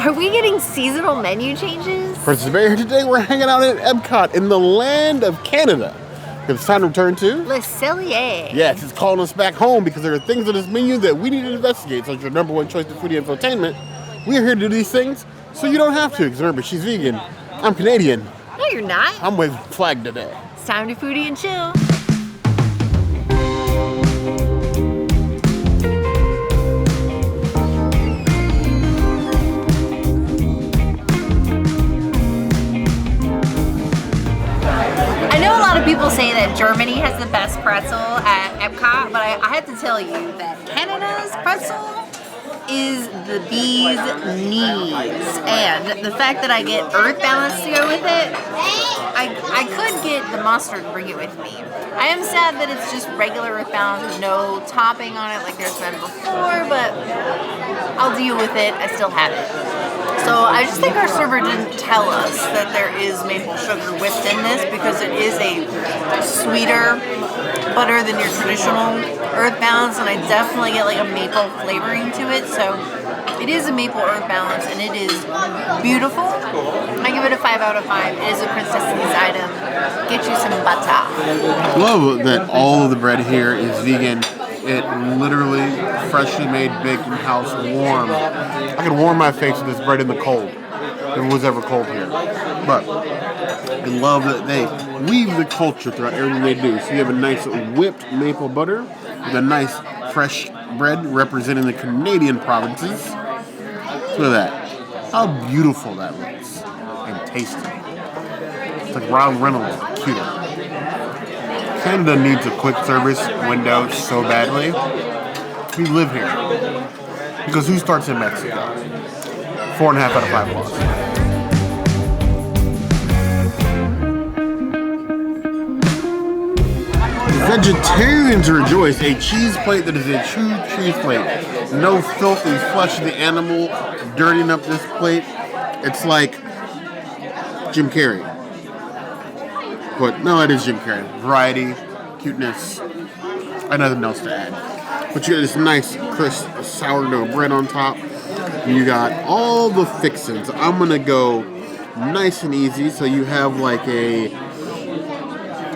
Are we getting seasonal menu changes? For today, we're hanging out at EPCOT in the land of Canada. It's time to return to Le Cellier. Yes, it's calling us back home because there are things on this menu that we need to investigate. So it's your number one choice to foodie infotainment. We are here to do these things so you don't have to. Because remember, she's vegan. I'm Canadian. No, you're not. I'm with Flag today. It's time to foodie and chill. People say that Germany has the best pretzel at EPCOT, but I have to tell you that Canada's pretzel is the bee's knees. And the fact that I get earth balance to go with it, I could get the mustard and bring it with me. I am sad that it's just regular earth balance with no topping on it like there's been before, but I'll deal with it. I still have it. So I just think our server didn't tell us that there is maple sugar whipped in this because it is a sweeter butter than your traditional earth balance, and I definitely get like a maple flavoring to it. So it is a maple earth balance, and it is beautiful. I give it a 5 out of 5. It is a princess's item. Get you some butter. I love that all of the bread here is vegan. It literally freshly made, baked in house, warm. I could warm my face with this bread in the cold. If it was ever cold here. But I love that they weave the culture throughout everything they do. So you have a nice whipped maple butter with a nice fresh bread representing the Canadian provinces. Look at that. How beautiful that looks. And tasty. It's like Ryan Reynolds, cuter. Canada needs a quick service window so badly. We live here. Because who starts in Mexico? 4.5 out of 5 lost. Vegetarians rejoice. A cheese plate that is a true cheese plate. No filthy flesh of the animal dirtying up this plate. It's like Jim Carrey. But no, it is Jim Carrey. Variety, cuteness, and nothing else to add. But you got this nice, crisp sourdough bread on top. You got all the fixins. I'm gonna go nice and easy. So you have like a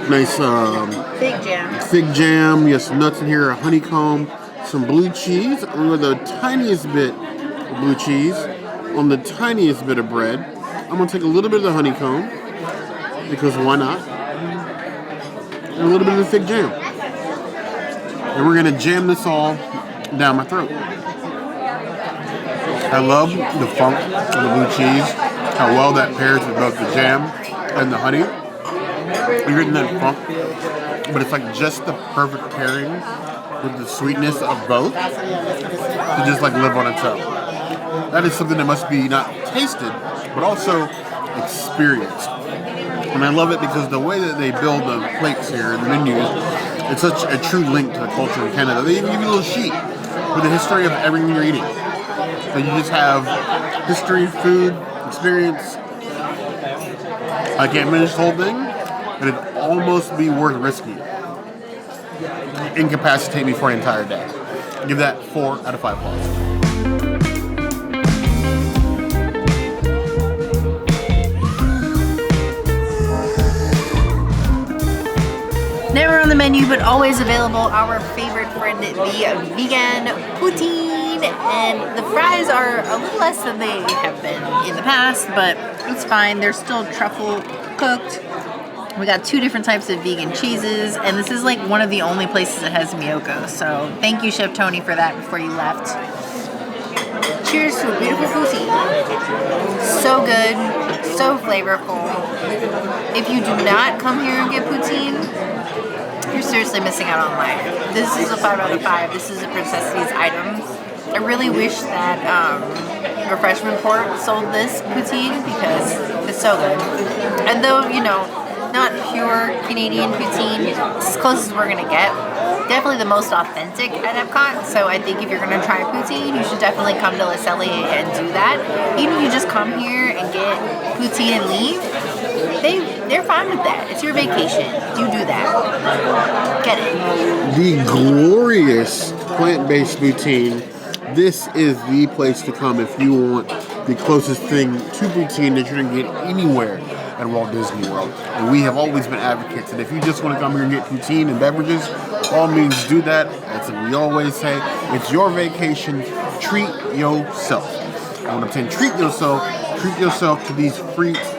nice fig jam. You have some nuts in here, a honeycomb, some blue cheese. I'm gonna go the tiniest bit of blue cheese on the tiniest bit of bread. I'm gonna take a little bit of the honeycomb. Because why not? And a little bit of the fig jam. And we're going to jam this all down my throat. I love the funk of the blue cheese. How well that pairs with both the jam and the honey. You're getting that funk. But it's like just the perfect pairing with the sweetness of both. To just like live on its own. That is something that must be not tasted, but also experienced. And I love it because the way that they build the plates here and the menus, it's such a true link to the culture of Canada. They even give you a little sheet with the history of everything you're eating. So you just have history, food, experience. I can't finish the whole thing, but it'd almost be worth risking. Incapacitate me for an entire day. Give that 4 out of 5 balls. Never on the menu, but always available, our favorite friend, the vegan Poutine. And the fries are a little less than they have been in the past, but it's fine. They're still truffle cooked. We got 2 different types of vegan cheeses, and this is like one of the only places that has Miyoko. So thank you, Chef Tony, for that before you left. Cheers to a beautiful poutine. So good, so flavorful. If you do not come here and get poutine, you're seriously missing out on life. This is a 5 out of 5. This is a princess's item. I really wish that Refreshment Port sold this poutine because it's so good. And though, you know, not pure Canadian poutine, it's as close as we're going to get. Definitely the most authentic at EPCOT, so I think if you're going to try poutine, you should definitely come to Le Cellier and do that. Even if you just come here and get poutine and leave, they're fine with that. It's your vacation. You do that. Get it. The glorious plant-based poutine. This is the place to come if you want the closest thing to poutine that you're going to get anywhere at Walt Disney World. And we have always been advocates that if you just want to come here and get poutine and beverages, by all means do that. As we always say, it's your vacation, treat yourself. And when I'm saying treat yourself to these frites,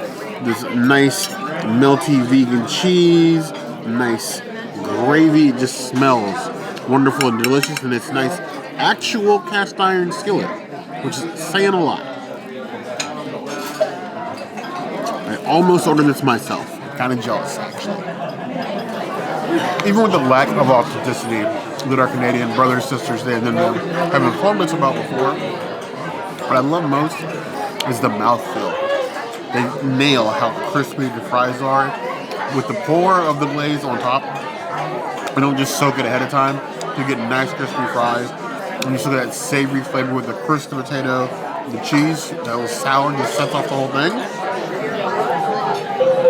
this nice melty vegan cheese, nice gravy. It just smells wonderful and delicious, and it's nice actual cast iron skillet, which is saying a lot. I almost ordered this myself. I'm kind of jealous, actually. Even with the lack of authenticity that our Canadian brothers and sisters there have informed us about before, what I love most is the mouthfeel. They nail how crispy the fries are. With the pour of the glaze on top, we don't just soak it ahead of time. You get nice crispy fries. And you still get that savory flavor with the crisp potato, the cheese, that little sour just sets off the whole thing.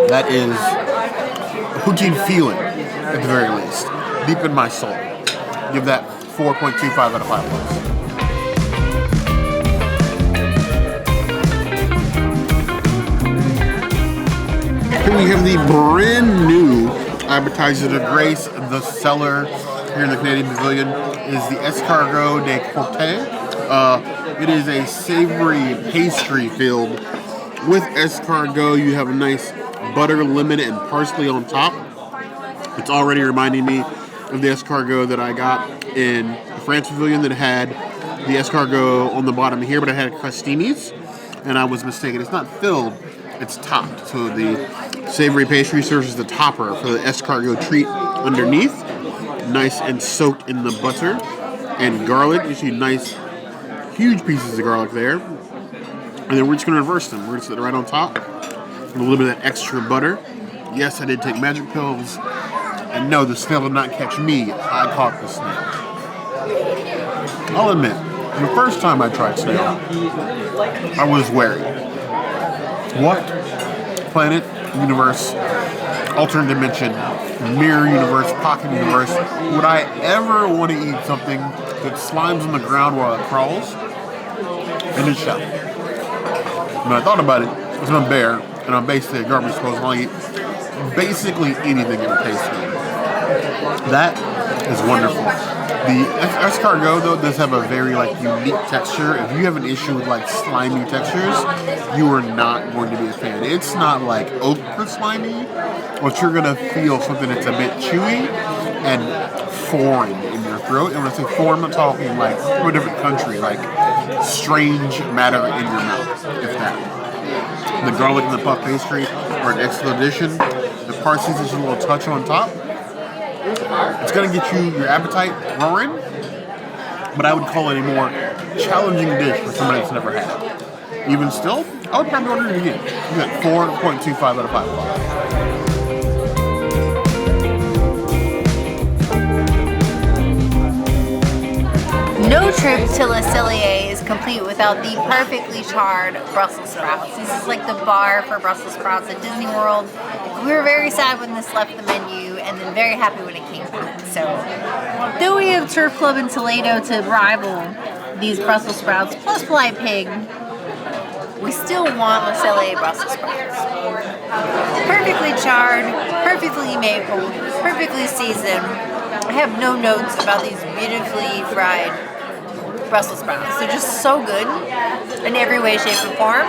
That is a poutine feeling, at the very least. Deep in my soul. Give that 4.25 out of 5 bucks. Here we have the brand new Appetizers to grace the cellar here in the Canadian Pavilion is the Escargot de Croûte. It is a savory pastry filled with escargot. You have a nice butter, lemon, and parsley on top. It's already reminding me of the escargot that I got in the France Pavilion that had the escargot on the bottom here, but it had crostinis, and I was mistaken. It's not filled, it's topped. So the savory pastry serves as the topper for the escargot treat underneath. Nice and soaked in the butter and garlic. You see nice, huge pieces of garlic there. And then we're just going to reverse them. We're going to set it right on top. And a little bit of that extra butter. Yes, I did take magic pills. And no, the snail did not catch me. I caught the snail. I'll admit, the first time I tried snail, I was wary. What planet, universe, alternate dimension, mirror universe, pocket universe, would I ever want to eat something that slimes on the ground while it crawls in its shell? When I thought about it, because I'm a bear and I'm basically a garbage disposal, I'll eat basically anything in a pastry. That is wonderful. The escargot, though, does have a very unique texture. If you have an issue with slimy textures, you are not going to be a fan. It's not like okra slimy, but you're gonna feel something that's a bit chewy and foreign in your throat. And when I say foreign, I'm talking from a different country, strange matter in your mouth, if that. The garlic and the puff pastry are an excellent addition. The parsley is just a little touch on top. It's going to get your appetite roaring, but I would call it a more challenging dish for somebody that's never had it. Even still, I would probably order it again. You got 4.25 out of 5 bucks. No trip to Le Cellier is complete without the perfectly charred Brussels sprouts. This is like the bar for Brussels sprouts at Disney World. We were very sad when this left the menu and then very happy when it came back. So, though we have Turf Club in Toledo to rival these Brussels sprouts, plus Polite Pig, we still want Le Cellier Brussels sprouts. Perfectly charred, perfectly mapled, perfectly seasoned. I have no notes about these beautifully fried Brussels sprouts. They're just so good in every way, shape, or form.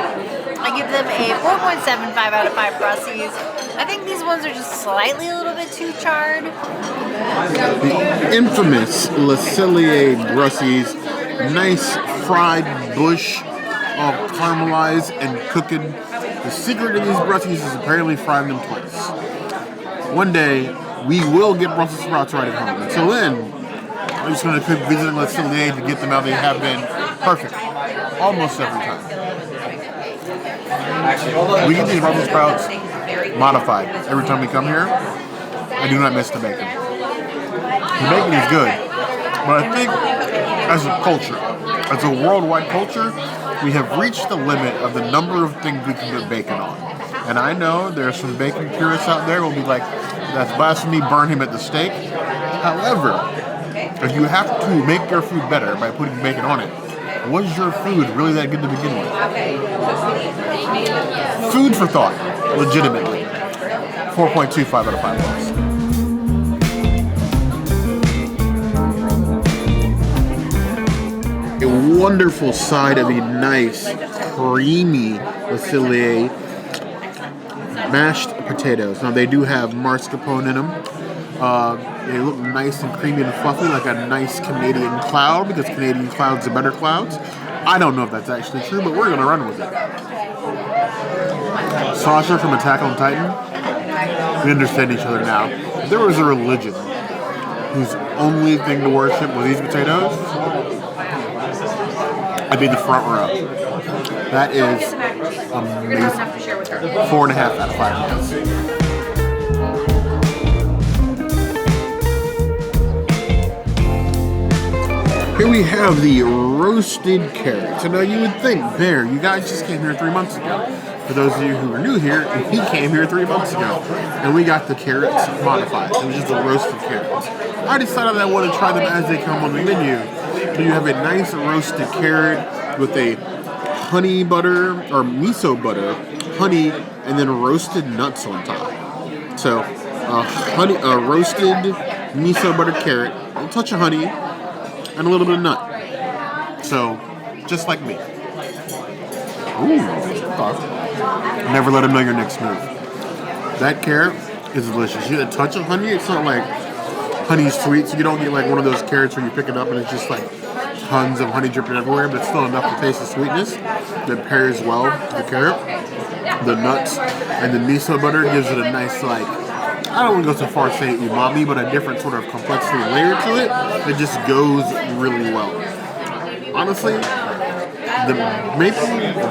I give them a 4.75 out of 5 Brussies. I think these ones are just slightly a little bit too charred. The infamous Le Cellier Brussies, nice fried bush, all caramelized and cooking. The secret of these Brussies is apparently frying them twice. One day, we will get Brussels sprouts right at home. Until then, I'm just going to keep visiting Le Cellier to get them how they have been perfect. Almost every time. We get these Brussels sprouts modified every time we come here. I do not miss the bacon. The bacon is good, but I think as a culture, as a worldwide culture, we have reached the limit of the number of things we can put bacon on. And I know there are some bacon purists out there who will be like, that's blasphemy, burn him at the stake. However, if you have to make your food better by putting bacon on it, Was your food really that good to begin with? Food for thought, legitimately. 4.25 out of 5 stars. A wonderful side of a nice, creamy Cellier mashed potatoes. Now they do have mascarpone in them. They look nice and creamy and fluffy, like a nice Canadian cloud, because Canadian clouds are better clouds. I don't know if that's actually true, but we're going to run with it. Sasha from Attack on Titan, we understand each other now. If there was a religion whose only thing to worship was these potatoes, I'd be in the front row. That is amazing. 4.5 out of 5 points. Here we have the roasted carrots. And now you would think, Bear, you guys just came here 3 months ago. For those of you who are new here, he came here 3 months ago. And we got the carrots modified. It was just the roasted carrots. I decided I want to try them as they come on the menu. So you have a nice roasted carrot with a honey butter, or miso butter, honey, and then roasted nuts on top. So, roasted miso butter carrot, a touch of honey, and a little bit of nut. So, just like me. Ooh, never let them know your next move. That carrot is delicious. You get a touch of honey. It's not like honey sweet, so you don't get like one of those carrots where you pick it up and it's just like tons of honey dripping everywhere, but it's still enough to taste the sweetness that pairs well with the carrot. The nuts and the miso butter gives it a nice, like, I don't want to go so far as say umami, but a different sort of complexity layer to it that just goes really well. Honestly, the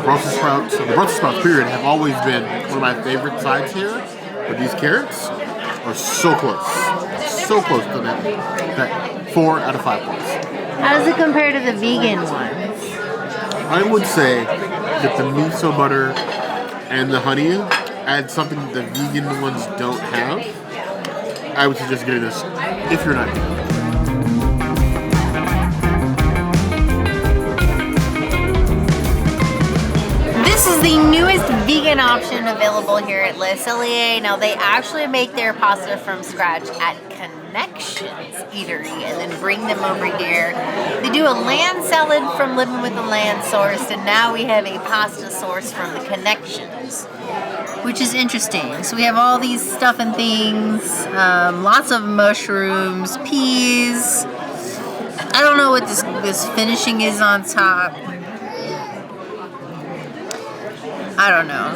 Brussels sprouts period have always been one of my favorite sides here, but these carrots are so close to that 4 out of 5 points. How does it compare to the vegan ones? I would say that the miso butter and the honey add something that the vegan ones don't have. I would suggest getting this if you're not vegan. This is the newest vegan option available here at Le Cellier. Now they actually make their pasta from scratch at Connections Eatery and then bring them over here. They do a land salad from Living with the Land sourced, and now we have a pasta sourced from the Connections, which is interesting. So we have all these stuff and things, lots of mushrooms, peas. I don't know what this finishing is on top. I don't know.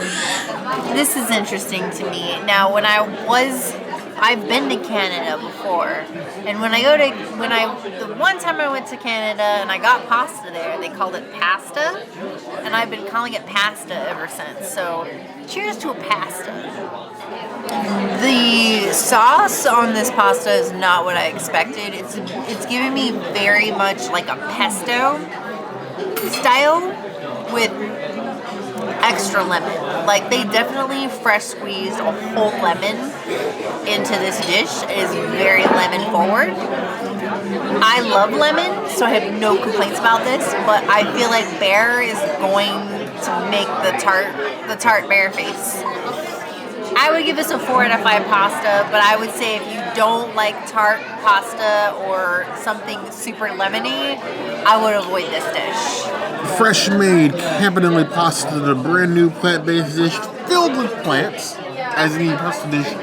This is interesting to me. Now, I've been to Canada before, and the one time I went to Canada and I got pasta there, they called it pasta, and I've been calling it pasta ever since. So, cheers to a pasta. The sauce on this pasta is not what I expected. It's giving me very much like a pesto style with extra lemon. Like, they definitely fresh squeezed a whole lemon into this dish. It is very lemon forward. I love lemon, so I have no complaints about this, but I feel like Bear is going to make the tart bear face. I would give this a 4 out of 5 pasta, but I would say if you don't like tart pasta or something super lemony, I would avoid this dish. Fresh made Campanelle pasta, the brand new plant-based dish filled with plants, as any pasta dish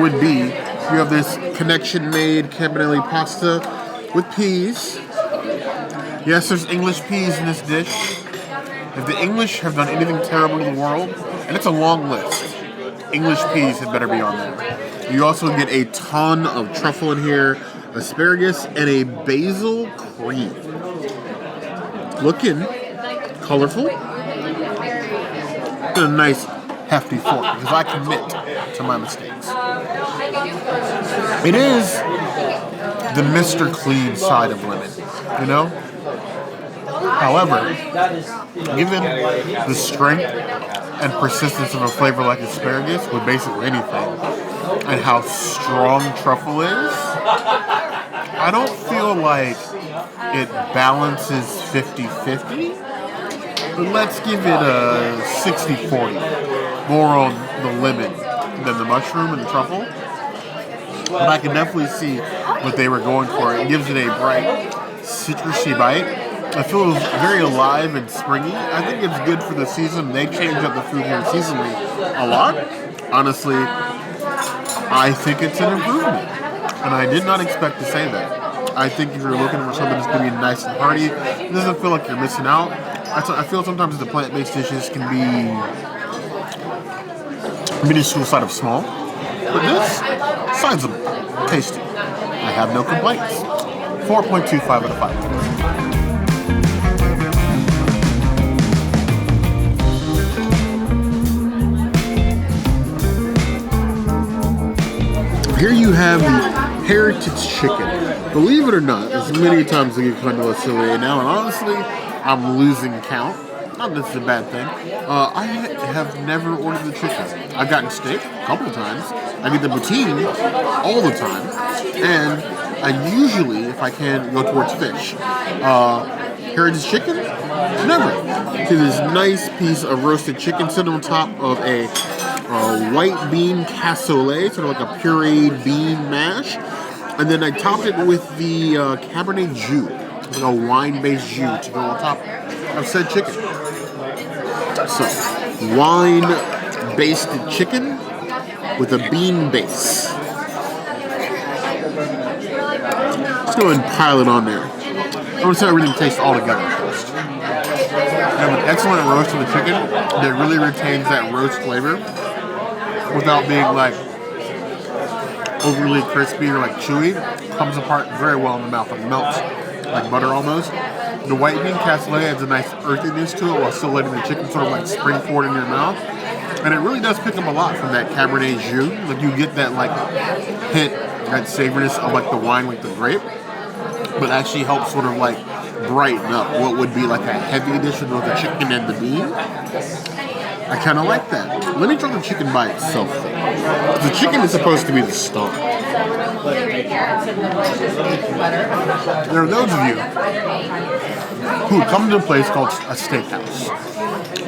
would be. You have this connection made Campanelle pasta with peas. Yes, there's English peas in this dish. If the English have done anything terrible in the world, and it's a long list, English peas had better be on there. You also get a ton of truffle in here, asparagus, and a basil cream. Looking colorful. And a nice hefty fork, because I commit to my mistakes. It is the Mr. Clean side of lemon, you know? However, given the strength and persistence of a flavor like asparagus with basically anything, and how strong truffle is, I don't feel like it balances 50-50. But let's give it a 60-40. More on the lemon than the mushroom and the truffle. But I can definitely see what they were going for. It gives it a bright, citrusy bite. It feels very alive and springy. I think it's good for the season. They change up the food here seasonally a lot. Honestly, I think it's an improvement. And I did not expect to say that. I think if you're looking for something that's going to be nice and hearty, it doesn't feel like you're missing out. I feel sometimes the plant-based dishes can be minuscule side of small. But this, sizable, tasty. I have no complaints. 4.25 out of 5. Here you have the heritage chicken. Believe it or not, as many times as you come to Cellier now, and honestly, I'm losing count. Not that this is a bad thing. I have never ordered the chicken. I've gotten steak a couple of times. I get the Poutine all the time. And I usually, if I can, go towards fish. Heritage chicken? Never. See this nice piece of roasted chicken sitting on top of a white bean cassoulet, sort of like a pureed bean mash. And then I topped it with the Cabernet Jus, like a wine-based jus to go on top of said chicken. So, wine-basted chicken with a bean base. Let's go ahead and pile it on there. I'm going to see how everything tastes all together first. I have an excellent roast of the chicken that really retains that roast flavor without being like overly crispy or like chewy. Comes apart very well in the mouth. It melts like butter almost. The white bean cassoulet adds a nice earthiness to it while still letting the chicken sort of like spring forward in your mouth. And it really does pick up a lot from that Cabernet Jus. Like you get that like hint, that savoriness of like the wine with the grape, but actually helps sort of like brighten up what would be like a heavy addition of the chicken and the bean. I kind of like that. Let me try the chicken by itself. The chicken is supposed to be the star. There are those of you who would come to a place called a steakhouse,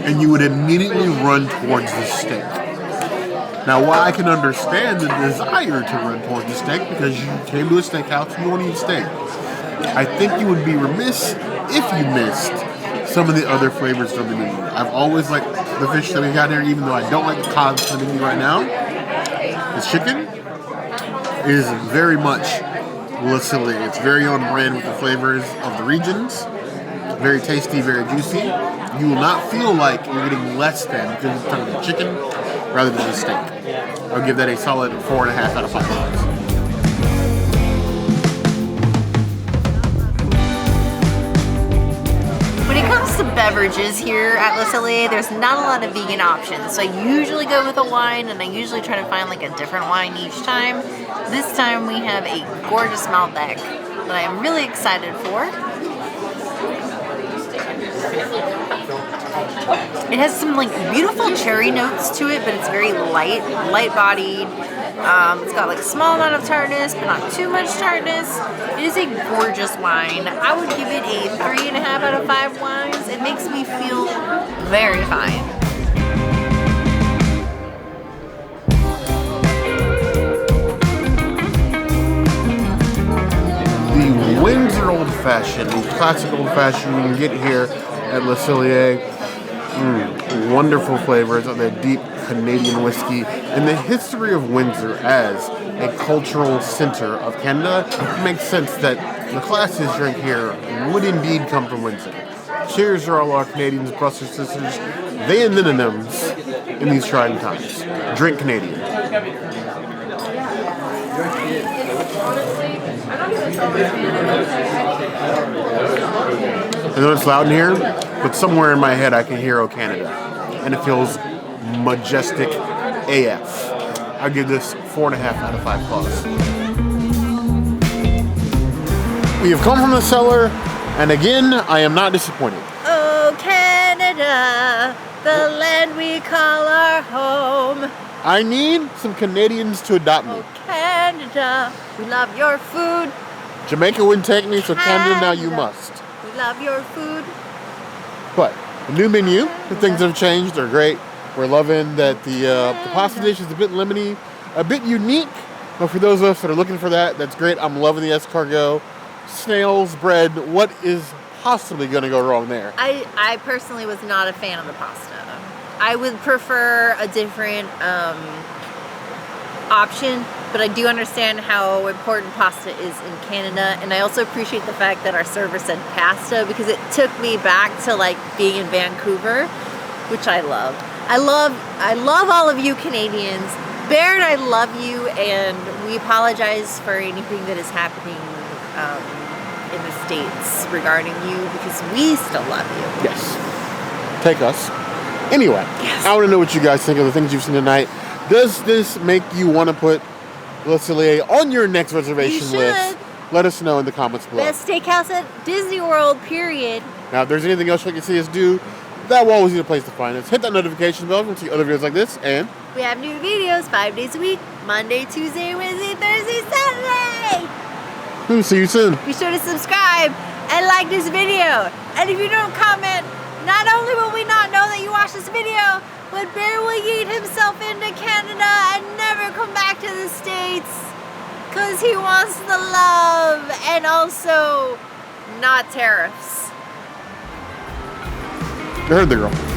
and you would immediately run towards the steak. Now, while I can understand the desire to run towards the steak because you came to a steakhouse and you want to eat steak, I think you would be remiss if you missed some of the other flavors from the menu. I've always liked the fish that we got here, even though I don't like the cod from the menu right now. The chicken is very much Cellier. It's very on brand with the flavors of the regions. Very tasty, very juicy. You will not feel like you're getting less than because it's kind of the chicken rather than the steak. I'll give that a solid 4.5 out of 5. When it comes to beverages here at Cellier, there's not a lot of vegan options. So I usually go with a wine, and I usually try to find like a different wine each time. This time we have a gorgeous Malbec that I am really excited for. It has some like beautiful cherry notes to it, but it's very light-bodied. It's got like a small amount of tartness, but not too much tartness. It is a gorgeous wine. I would give it a 3.5 out of 5 wines. It makes me feel very fine. The Windsor Old Fashioned, the classic Old Fashioned you can get here at Cellier. Wonderful flavors of that deep Canadian whiskey. And the history of Windsor as a cultural center of Canada, it makes sense that the classes drink here would indeed come from Windsor. Cheers to all our Canadians, brothers and sisters. They and synonyms in these trying times. Drink Canadian. I know it's loud in here, but somewhere in my head I can hear "Oh Canada," and it feels majestic AF. I'll give this 4.5 out of 5 claws. We have come from the cellar, and again, I am not disappointed. Oh Canada, the land we call our home. I need some Canadians to adopt me. Oh Canada, we love your food. Jamaica wouldn't take me, so Canada, now you must. We love your food. But the new menu, the things that have changed are great. We're loving that the pasta dish is a bit lemony, a bit unique. But for those of us that are looking for that, that's great. I'm loving the escargot. Snails, bread, what is possibly going to go wrong there? I personally was not a fan of the pasta. I would prefer a different option, but I do understand how important pasta is in Canada, and I also appreciate the fact that our server said pasta, because it took me back to like being in Vancouver, which I love. I love all of you Canadians. Baird, I love you, and we apologize for anything that is happening in the States regarding you, because we still love you. Yes. Take us. Anyway, Yes. I want to know what you guys think of the things you've seen tonight. Does this make you want to put Le Cellier on your next reservation You list? should. Let us know in the comments below. Best steakhouse at Disney World, period. Now, if there's anything else you'd like to see us do, that will always be the place to find us. Hit that notification bell to see other videos like this, and We have new videos 5 days a week, Monday, Tuesday, Wednesday, Thursday, Saturday. we'll see you soon. Be sure to subscribe and like this video. And if you don't comment, not only will we not know that you watched this video, but Bear will yeet himself into Canada and never come back to the States, because he wants the love and also not tariffs. You heard the girl.